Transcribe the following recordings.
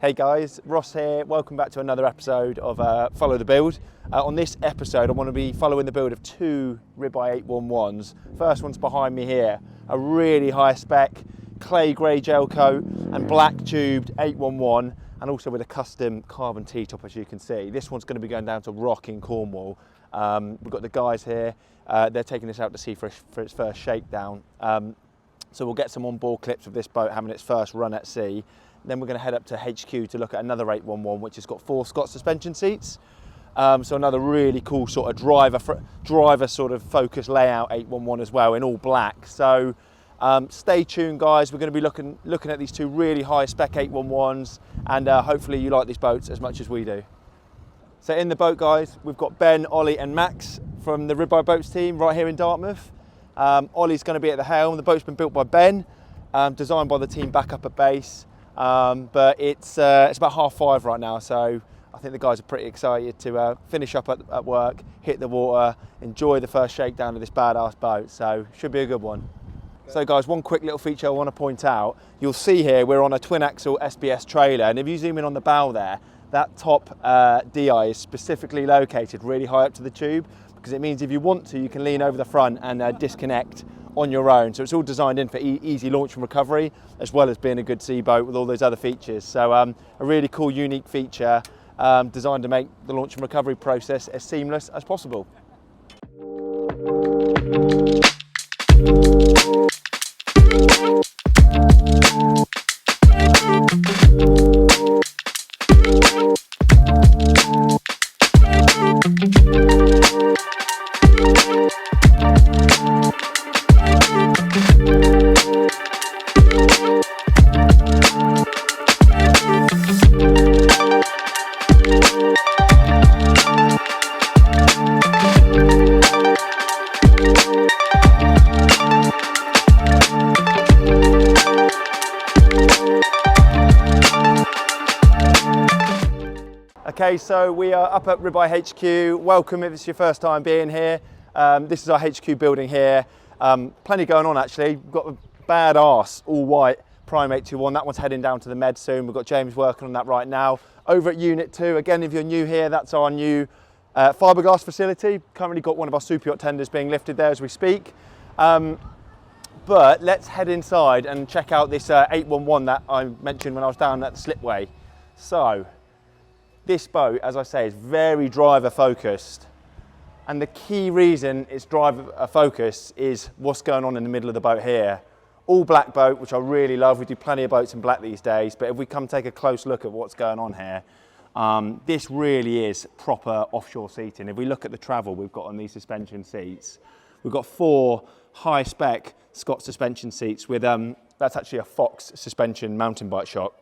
Hey guys, Ross here. Welcome back to another episode of Follow the Build. On this episode, I want to be following the build of two RIB A811s. First one's behind me here, a really high spec clay grey gel coat and black tubed 811, and also with a custom carbon T-top, as you can see. This one's going to be going down to Rock in Cornwall. We've got the guys here. They're taking this out to sea for its first shakedown. So we'll get some onboard clips of this boat having its first run at sea. Then we're going to head up to HQ to look at another 811, which has got 4 Scott suspension seats. So another really cool sort of driver sort of focus layout 811 as well, in all black. So stay tuned, guys. We're going to be looking at these two really high spec 811s, and hopefully you like these boats as much as we do. So in the boat, guys, we've got Ben, Ollie and Max from the RIB Boats team right here in Dartmouth. Ollie's going to be at the helm. The boat's been built by Ben, designed by the team back up at base. But it's about 5:30 right now, so I think the guys are pretty excited to finish up at work, hit the water, enjoy the first shakedown of this badass boat. So should be a good one. So guys, one quick little feature I want to point out. You'll see here we're on a twin axle SBS trailer, and if you zoom in on the bow there, that top DI is specifically located really high up to the tube, because it means if you want to, you can lean over the front and disconnect on your own. So it's all designed in for easy launch and recovery, as well as being a good sea boat with all those other features. So a really cool, unique feature designed to make the launch and recovery process as seamless as possible. Okay, so we are up at RIB HQ. Welcome if it's your first time being here. This is our HQ building here. Plenty going on actually. We've got a badass all white Prime 821. That one's heading down to the Med soon. We've got James working on that right now. Over at Unit 2, again, if you're new here, that's our new fiberglass facility. Currently got one of our super yacht tenders being lifted there as we speak. But let's head inside and check out this 811 that I mentioned when I was down at the slipway. So, this boat, as I say, is very driver focused, and the key reason it's driver focused is what's going on in the middle of the boat here. All black boat, which I really love. We do plenty of boats in black these days, but if we come take a close look at what's going on here, this really is proper offshore seating. If we look at the travel we've got on these suspension seats, we've got 4 high spec Scott suspension seats with, that's actually a Fox suspension mountain bike shop.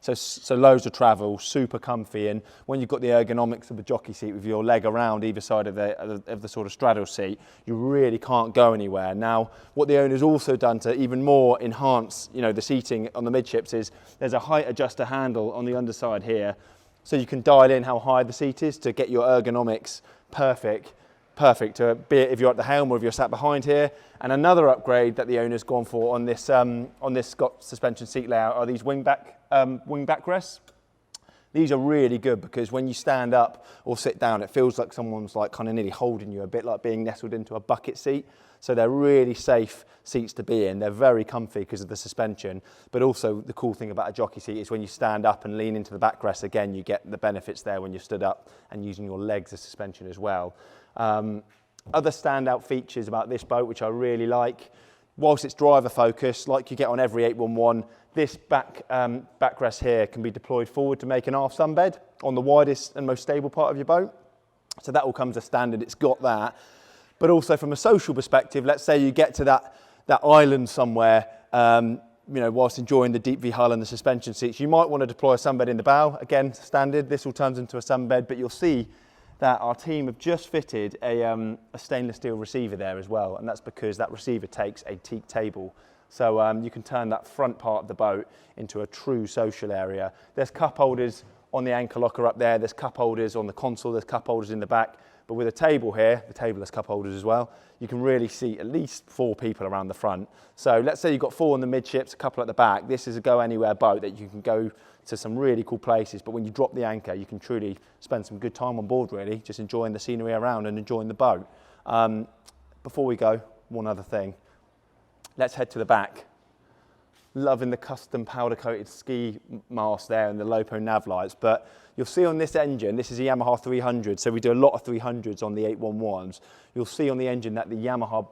So loads of travel, super comfy, and when you've got the ergonomics of the jockey seat with your leg around either side of the sort of straddle seat, you really can't go anywhere. Now, what the owner's also done to even more enhance, the seating on the midships is there's a height adjuster handle on the underside here, so you can dial in how high the seat is to get your ergonomics perfect to be it if you're at the helm or if you're sat behind here. And another upgrade that the owner's gone for on this Scott suspension seat layout are these wing back rests. These are really good because when you stand up or sit down, it feels like someone's like kind of nearly holding you, a bit like being nestled into a bucket seat. So they're really safe seats to be in. They're very comfy because of the suspension, but also the cool thing about a jockey seat is when you stand up and lean into the backrest, again, you get the benefits there when you're stood up and using your legs as suspension as well. Other standout features about this boat, which I really like, whilst it's driver focused, like you get on every 811, this backrest here can be deployed forward to make an aft sunbed on the widest and most stable part of your boat. So that all comes as standard, it's got that. But also from a social perspective, let's say you get to that island somewhere, whilst enjoying the deep V hull and the suspension seats, you might want to deploy a sunbed in the bow. Again, standard, this all turns into a sunbed, but you'll see that our team have just fitted a stainless steel receiver there as well, and that's because that receiver takes a teak table. So you can turn that front part of the boat into a true social area. There's cup holders on the anchor locker up there, there's cup holders on the console, there's cup holders in the back, but with a table here, the table has cup holders as well, you can really seat at least 4 people around the front. So let's say you've got 4 in the midships, a couple at the back, this is a go anywhere boat that you can go to some really cool places, but when you drop the anchor, you can truly spend some good time on board, really, just enjoying the scenery around and enjoying the boat. Before we go, one other thing. Let's head to the back. Loving the custom powder-coated ski mast there and the Lopo nav lights, but you'll see on this engine, this is a Yamaha 300, so we do a lot of 300s on the 811s. You'll see on the engine that the Yamaha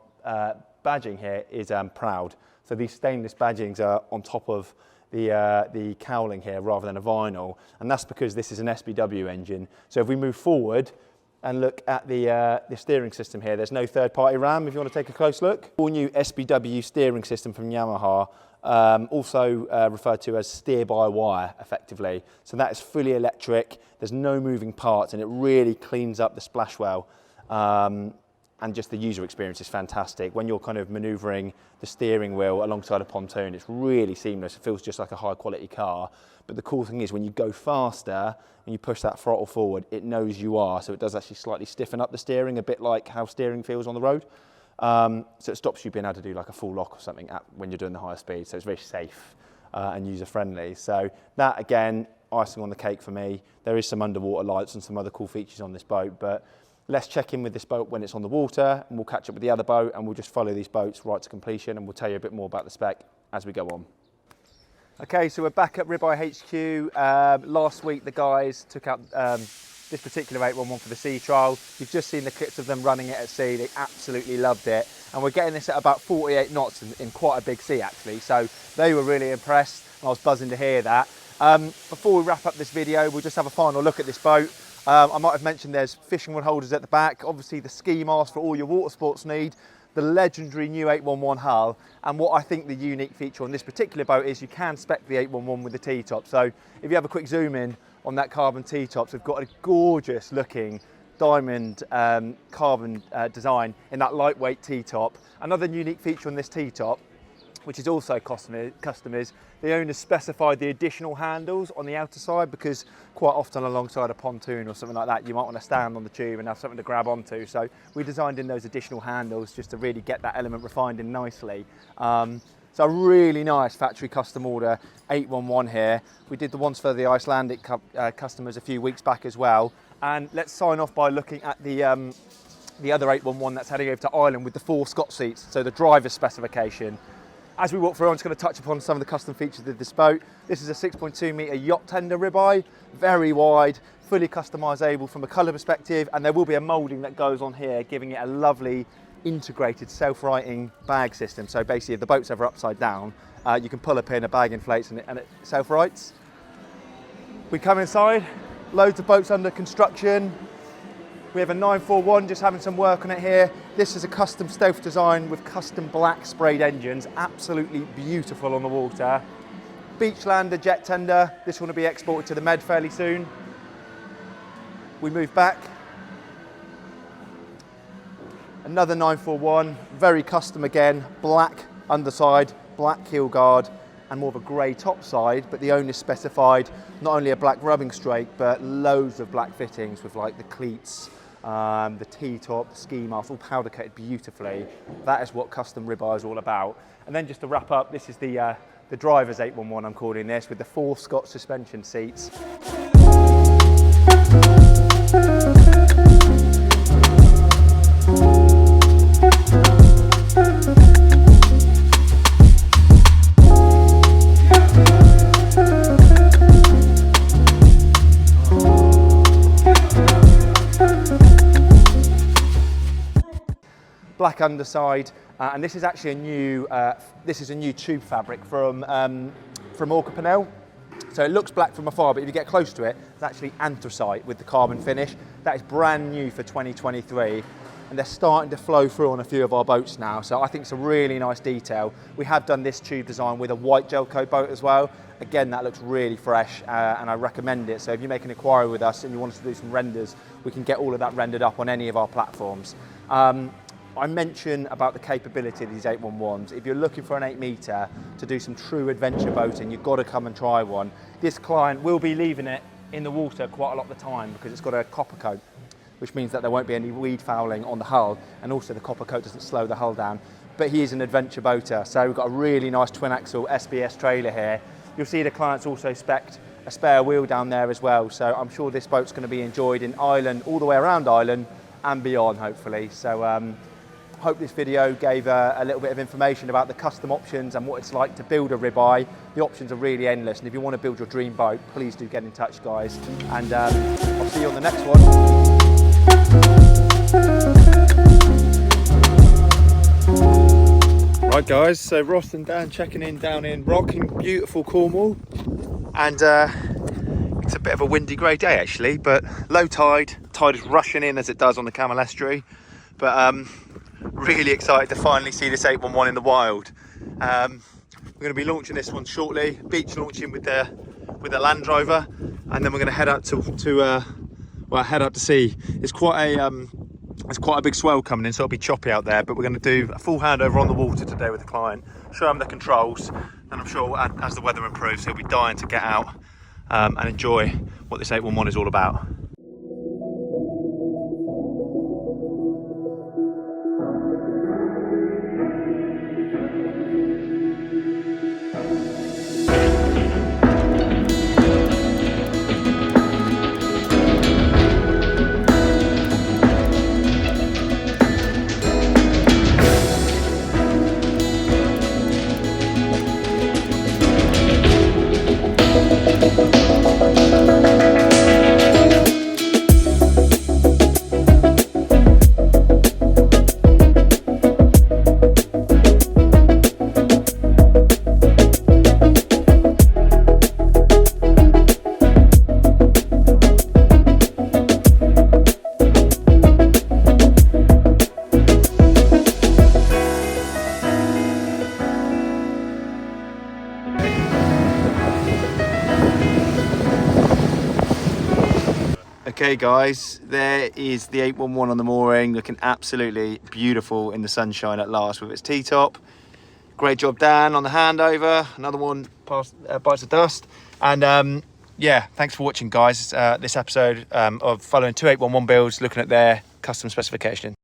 badging here is proud. So these stainless badgings are on top of the cowling here rather than a vinyl, and that's because this is an SBW engine. So if we move forward and look at the steering system here, there's no third-party RAM if you want to take a close look. All new SBW steering system from Yamaha, also referred to as steer-by-wire, effectively. So that is fully electric, there's no moving parts, and it really cleans up the splash well. And just the user experience is fantastic. When you're kind of manoeuvring the steering wheel alongside a pontoon, it's really seamless. It feels just like a high-quality car. But the cool thing is when you go faster, when you push that throttle forward, it knows you are, so it does actually slightly stiffen up the steering, a bit like how steering feels on the road. So it stops you being able to do like a full lock or something when you're doing the higher speed, so it's very safe and user-friendly. So that, again, icing on the cake for me. There is some underwater lights and some other cool features on this boat, but let's check in with this boat when it's on the water, and we'll catch up with the other boat, and we'll just follow these boats right to completion, and we'll tell you a bit more about the spec as we go on. Okay, so we're back at RIB HQ. Last week, the guys took out this particular 811 for the sea trial. You've just seen the clips of them running it at sea. They absolutely loved it. And we're getting this at about 48 knots in quite a big sea, actually. So they were really impressed, and I was buzzing to hear that. Before we wrap up this video, we'll just have a final look at this boat. I might have mentioned there's fishing rod holders at the back, obviously the ski mast for all your water sports need, the legendary new 811 hull, and what I think the unique feature on this particular boat is you can spec the 811 with the T-top. So if you have a quick zoom in on that carbon T-tops, we've got a gorgeous looking diamond carbon design in that lightweight T-top. Another unique feature on this T-top, which is also custom, is the owners specified the additional handles on the outer side, because quite often alongside a pontoon or something like that, you might want to stand on the tube and have something to grab onto. So we designed in those additional handles just to really get that element refined in nicely. So a really nice factory custom order 811 here. We did the ones for the Icelandic customers a few weeks back as well. And let's sign off by looking at the other 811 that's heading over to Ireland with the 4 Scott seats, so the driver's specification. As we walk through, I'm just going to touch upon some of the custom features of this boat. This is a 6.2 metre yacht tender ribeye, very wide, fully customisable from a colour perspective, and there will be a moulding that goes on here, giving it a lovely integrated self-righting bag system. So basically, if the boat's ever upside down, you can pull a pin, a bag inflates, and it self-rights. We come inside, loads of boats under construction. We have a 941 just having some work on it here. This is a custom stealth design with custom black sprayed engines, absolutely beautiful on the water. Beachlander jet tender, this one will be exported to the Med fairly soon. We move back. Another 941, very custom again, black underside, black keel guard, and more of a grey top side, but the owner specified not only a black rubbing strake, but loads of black fittings with like the cleats, the T-top, the ski mask, all powder coated beautifully. That is what custom ribeye is all about. And then just to wrap up, this is the driver's 811, I'm calling this, with the 4 Scott suspension seats. Black underside, and this is actually a new tube fabric from Orca Pennell. So it looks black from afar, but if you get close to it, it's actually anthracite with the carbon finish. That is brand new for 2023, and they're starting to flow through on a few of our boats now. So I think it's a really nice detail. We have done this tube design with a white gel coat boat as well. Again, that looks really fresh, and I recommend it. So if you make an inquiry with us and you want us to do some renders, we can get all of that rendered up on any of our platforms. I mentioned about the capability of these 811s. If you're looking for an 8 metre to do some true adventure boating, you've got to come and try one. This client will be leaving it in the water quite a lot of the time because it's got a copper coat, which means that there won't be any weed fouling on the hull, and also the copper coat doesn't slow the hull down. But he is an adventure boater, so we've got a really nice twin axle SBS trailer here. You'll see the client's also spec'd a spare wheel down there as well. So I'm sure this boat's going to be enjoyed in Ireland, all the way around Ireland and beyond, hopefully. So hope this video gave a little bit of information about the custom options and what it's like to build a ribeye. The options are really endless, and if you want to build your dream boat, please do get in touch, guys. And I'll see you on the next one. Right guys, so Ross and Dan checking in down in Rock in beautiful Cornwall, and it's a bit of a windy grey day actually, but low tide is rushing in as it does on the Camel Estuary, but really excited to finally see this 811 in the wild. We're going to be launching this one shortly, beach launching with the Land Rover, and then we're going to head up to sea. It's quite a big swell coming in, so it'll be choppy out there, but we're going to do a full handover on the water today with the client, show him the controls, and I'm sure as the weather improves he'll be dying to get out and enjoy what this 811 is all about. Okay guys, there is the 811 on the mooring, looking absolutely beautiful in the sunshine at last with its T-top. Great job Dan on the handover, another one bites the dust. And yeah, thanks for watching guys, this episode of following two 811 builds, looking at their custom specification.